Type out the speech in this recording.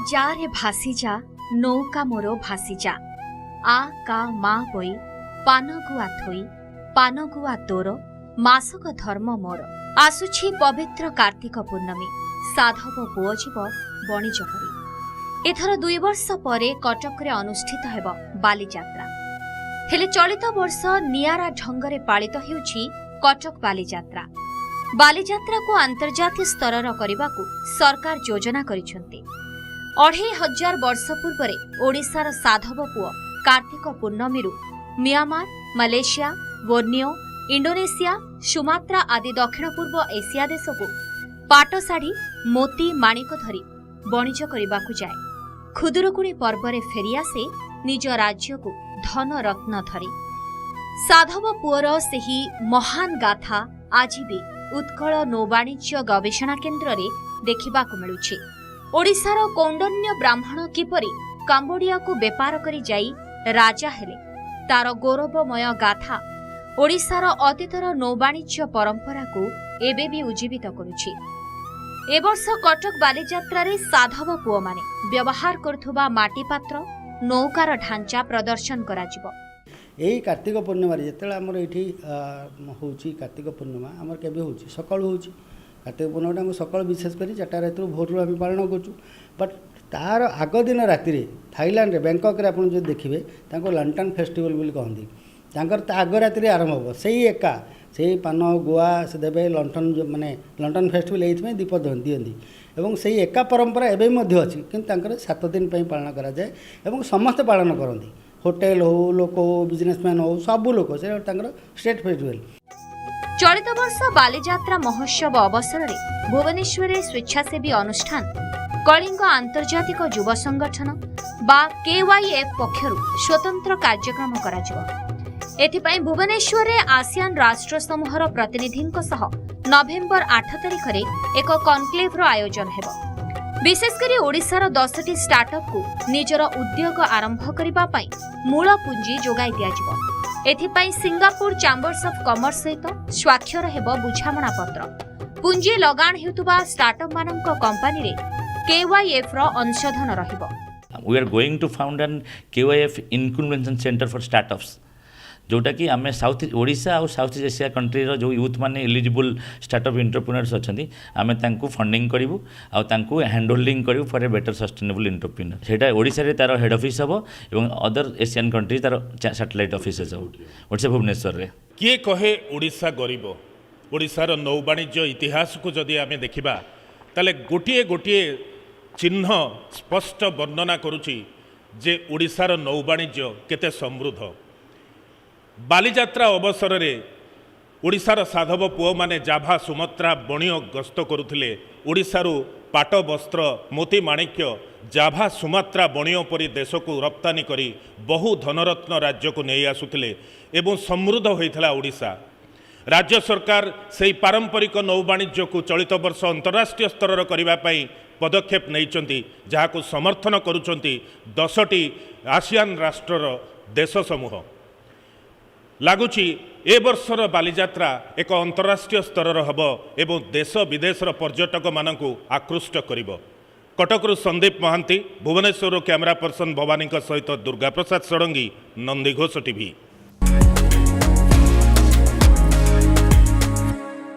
जा रे भासी जा नौका मोर भासी जा आ का मा बई पान गुआ थोई पान गुआ तोर मासक धर्म मोर। आसुछि पवित्र कार्तिक पूर्णमी साधव पुओ जीव बणिज हरि। एथर 2 वर्ष परे कटक रे अनुष्ठित हेब बालीजात्रा। हेले चलित वर्ष नियारा ढंगरे पालित हेउछि कटक बालीजात्रा। बालीजात्रा को अंतर्जातीय स्तर करने सरकार योजना करिसेंती। 2500 वर्ष पूर्व ओडिशार साधव पुओ Kartik Purnima Myanmar Malaysia Borneo Indonesia Sumatra आदि दक्षिण पूर्व एशिया देश को पाटशाढ़ी मोती माणिक धरी बणिज करने जाए। खुदुरुकुणी पर्व रे फेरिआसे निज राज्य को धन रत्न धरी। साधव पुओर सेही महान गाथा आज भी उत्कल नौवाणिज्य गवेषणा केन्द्र रे देखिबाकु मिलुछि। ओडिशार कौंडन्य ब्राह्मण किपरि काम्बोडिया को बेपार करी जाई राजा हेले तार गौरवमय गाथा ओडिशार अतीतर नौवाणिज्य परंपरा को एबे भी उज्जीवित करुछि। ए वर्ष कटक बालीजात्रा रे साधव पुओ माने व्यवहार करुथुबा माटी पात्र नौकार ढांचा प्रदर्शन कराजिबो। यही कार्तिक पूर्णिमा जिते आमर ये हूँ कार्तिक पूर्णिमा आमर के सका हूँ कार्तिक पूर्णिमा आम सका विशेषकर 4टा राति भोर आम पालन करूँ। बट तार आग दिन राति थाईलैंड रे बैंकक रे आपन जो देखिए लंटन फेस्टिवल बोली कहती आग राति आरंभ हम से एका से पान गुआ से देवे लंटन जो माने लंटन फेस्टिवल ये दीप दिखती एवं से एका परंपरा एवं अच्छी कि 7 दिन पालन कराए और समस्ते पालन करती होटेल हो लोक हो बिजनेसमैन हो सब लोक से स्टेट फेस्टिवल। चलित वर्ष बालीजात्रा महोत्सव अवसर में भुवनेश्वर स्वेच्छासेवी अनुष्ठान कलिंग आंतर्जातिक युव संगठन बा KYF पक्षरु स्वतंत्र कार्यक्रम कराजिबो। एथिपाई भुवनेश्वर आसियान राष्ट्र समूहर प्रतिनिधिंक सह नवेम्बर 8 तारिख रे एक कॉन्क्लेव रो आयोजन हेबो। विशेषकर ओडिशार 10टी स्टार्टअप को निजर उद्योग आरंभ करबा पई मूल पुंजी जोगाई दियाजिबो। एथिपाई सिंगापुर चैम्बर्स ऑफ कॉमर्स सहित स्वाक्षर हेबो बुझामणा पत्र। पुंजी लगाण हेतुबा स्टार्टअप मानक कंपनी रे KYF रो अंशधन रहिबो। We are going to found an KYF Incubation Center for Startups जोटा कि आम साउथ ओडिशा और साउथ ईस्ट एशिया कंट्री रो जो यूथ माने एलिजिबल स्टार्टअप एंटरप्रेन्योर्स अच्छी आम फंडिंग करूँ आउ हैंड होल्डिंग करूँ for a better sustainable entrepreneur. सेटा ओडिशा रे तार हेड ऑफिस हम और अदर एशियन कंट्री तार सैटेलाइट ऑफिस हम ओडिशा भुवनेश्वर रे। किए कहे ओडिशा गरीब ओडिशार नौवाणिज्य इतिहास को जदि आम देखा ताले गोटे गोटे चिन्ह स्पष्ट वर्णना करुछि जे ओडिशार नौवाणिज्य केते समृद्ध। बालीजात्रा अवसर में ओडिशार साधव पुओ माने जाभा सुमात्रा बणियो गस्त करुथिले। ओडिशारू पाट वस्त्र मोती माणिक्य जाभा सुमात्रा बणियो परी देश को रप्तानी करी बहु धनरत्न राज्य को नहीं आसुथिले एवं समृद्ध होइथला ओडिशा। राज्य सरकार से पारंपरिक नौवाणिज्य को चलित वर्ष अंतर्राष्ट्रीय स्तर करने पदक्षेप नहीं जहाँ को समर्थन करुचंती 10टी आसियान राष्ट्रर देश समूह। लगुच ए वर्षर बालीजात्रा एक अंतर्राष्ट्रीय स्तर हब एवं देश विदेशर पर्यटक मानकु आकृष्ट करिब। कटकरू संदीप महांती, भुवनेश्वर कैमरा पर्सन भवानी सहित दुर्गा प्रसाद षडंगी, नंदीघोष टीवी।